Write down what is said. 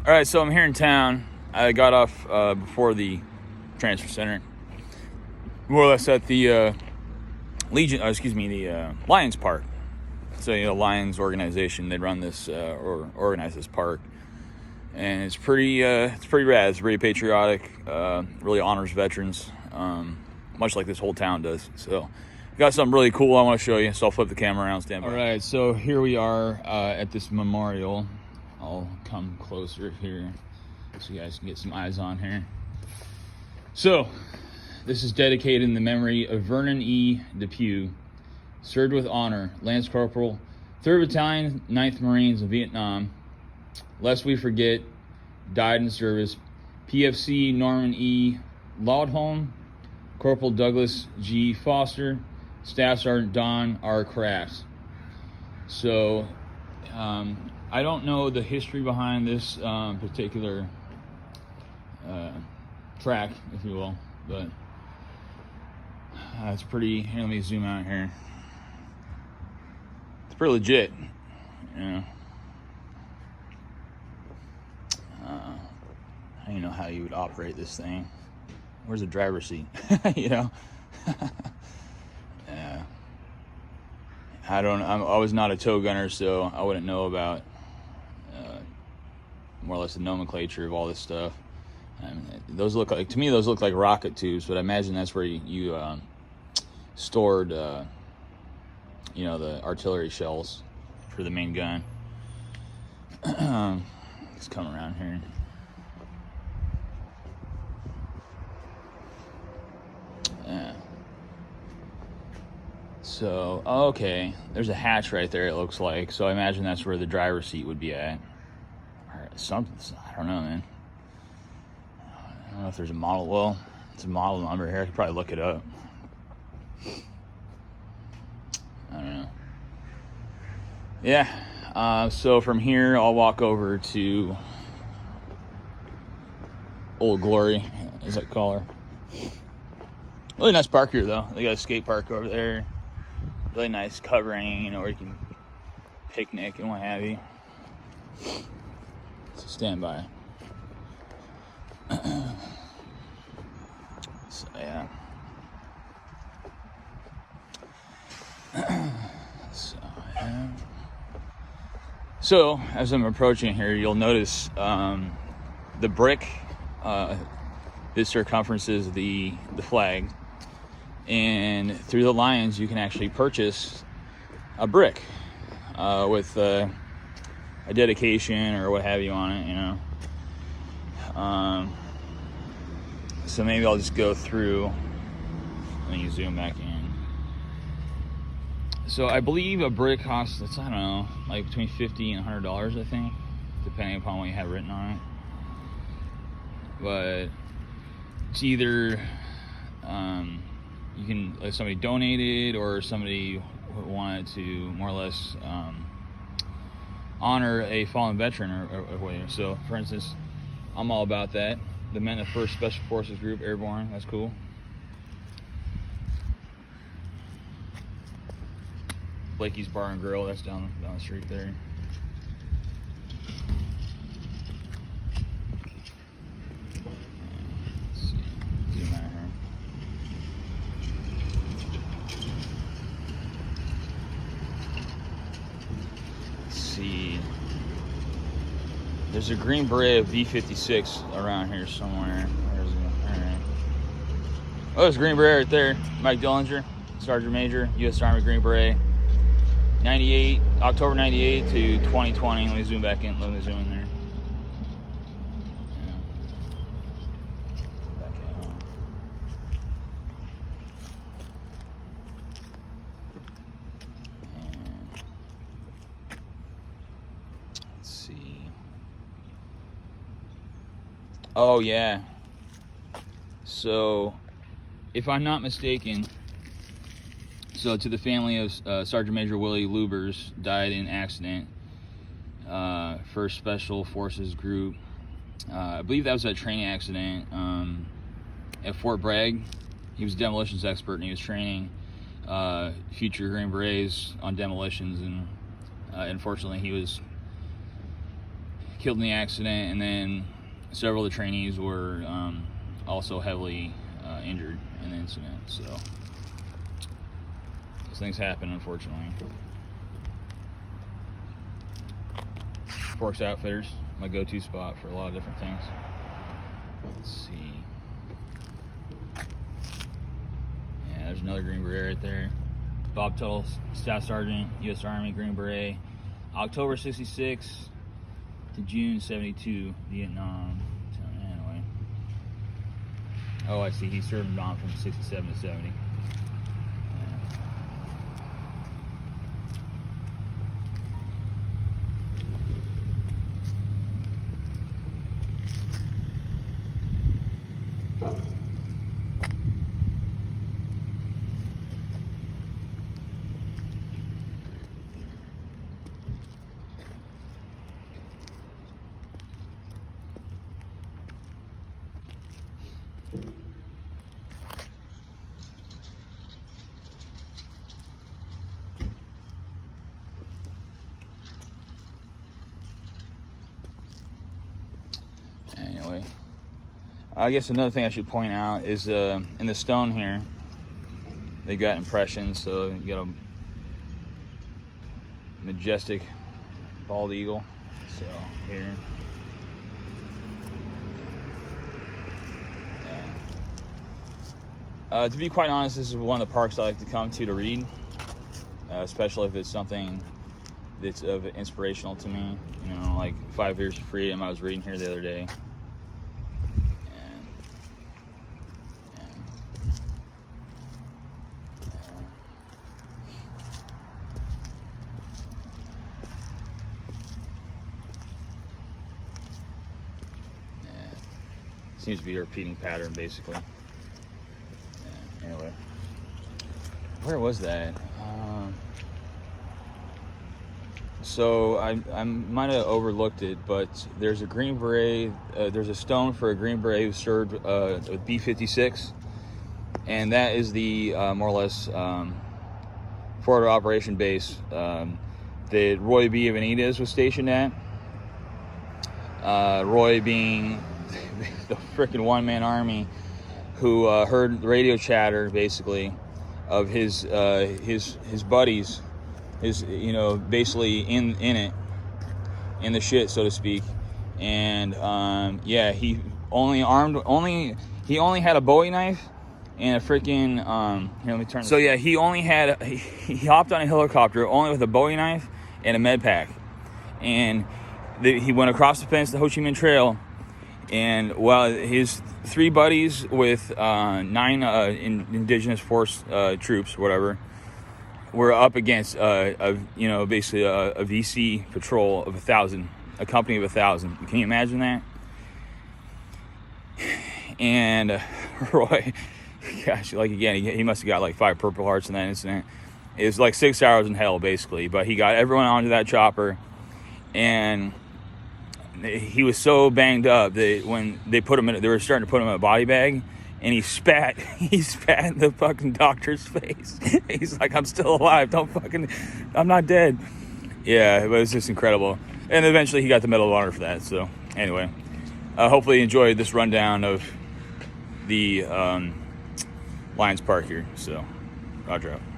All right, so I'm here in town. I got off before the transfer center, more or less at the Lions Park. So Lions organization. They run this or organize this park, and it's pretty rad. It's pretty patriotic. Really honors veterans, much like this whole town does. So, got something really cool I want to show you. So I'll flip the camera around, stand by. All right, so here we are at this memorial. I'll come closer here so you guys can get some eyes on here. So, this is dedicated in the memory of Vernon E. Depew, served with honor, Lance Corporal, 3rd Battalion, 9th Marines in Vietnam. Lest we forget, died in service, PFC Norman E. Laudholm, Corporal Douglas G. Foster, Staff Sergeant Don R. Crafts. So, I don't know the history behind this particular track, if you will, but it's pretty. Here, let me zoom out here. It's pretty legit, you know. I don't know how you would operate this thing. Where's the driver's seat? You know. Yeah. I was not a tow gunner, so I wouldn't know about more or less the nomenclature of all this stuff. Those look like rocket tubes, but I imagine that's where you stored the artillery shells for the main gun. Let's come around here. Yeah. So, okay, there's a hatch right there, it looks like. So I imagine that's where the driver's seat would be at. Or something, I don't know, man. I don't know if there's a model. Well, it's a model number here. I could probably look it up. I don't know. Yeah, so from here, I'll walk over to Old Glory, as I call her. Really nice park here, though. They got a skate park over there. Really nice covering, where you can picnic and what have you. So stand by. So yeah. So as I'm approaching here, you'll notice the brick. This circumferences the flag, and through the Lions you can actually purchase a brick with a dedication or what have you on it, so maybe I'll just go through. Let me zoom back in. So I believe a brick costs, I don't know, like between $50 and $100, I think, depending upon what you have written on it. But it's either you can let somebody donate it, or somebody wanted to more or less honor a fallen veteran or whatever. So, for instance, I'm all about that. The men of 1st Special Forces Group, Airborne. That's cool. Blakey's Bar and Grill. That's down the street there. There's a Green Beret of B-56 around here somewhere. Where is it? All right. Oh, there's a Green Beret right there. Mike Dillinger, Sergeant Major, U.S. Army Green Beret. October 98 to 2020. Let me zoom back in. Let me zoom in there. Yeah. Back out. Let's see. Oh, yeah. So, if I'm not mistaken, so to the family of Sergeant Major Willie Lubers, died in accident, 1st Special Forces Group. I believe that was a training accident at Fort Bragg. He was a demolitions expert, and he was training future Green Berets on demolitions, and unfortunately he was killed in the accident, and then several of the trainees were also heavily injured in the incident. So those things happen, unfortunately. Forks Outfitters, my go-to spot for a lot of different things. Let's see. Yeah, there's another Green Beret right there. Bob Tuttle, Staff Sergeant, U.S. Army, Green Beret. October 66 to June 72, Vietnam. Anyway. Oh, I see. He served on from 67 to 70. Anyway, I guess another thing I should point out is in the stone here, they got impressions. So you got a majestic bald eagle. So here, to be quite honest, this is one of the parks I like to come to read, especially if it's something that's inspirational to me. You know, like 5 Years of Freedom. I was reading here the other day. Seems to be a repeating pattern, basically. Anyway, where was that? So I might have overlooked it, but there's a Green Beret. There's a stone for a Green Beret who served with B-56, and that is the more or less forward operation base that Roy B. Benitez was stationed at. Roy being the freaking one-man army who heard radio chatter, basically, of his buddies, basically in the shit, so to speak. And yeah, he only had a Bowie knife and a freaking here, let me turn this. So yeah, he hopped on a helicopter only with a Bowie knife and a med pack, and he went across the fence, the Ho Chi Minh Trail. And while his 3 buddies with 9 indigenous force troops, whatever, were up against basically a VC patrol of 1,000, a company of 1,000. Can you imagine that? And Roy, gosh, like again, he must have got like 5 Purple Hearts in that incident. It was like 6 hours in hell, basically. But he got everyone onto that chopper, and he was so banged up that when they were starting to put him in a body bag, and he spat in the fucking doctor's face. He's like, "I'm still alive. I'm not dead." Yeah, it was just incredible. And eventually he got the Medal of Honor for that. So anyway, hopefully you enjoyed this rundown of the Lions Park here. So, Roger out.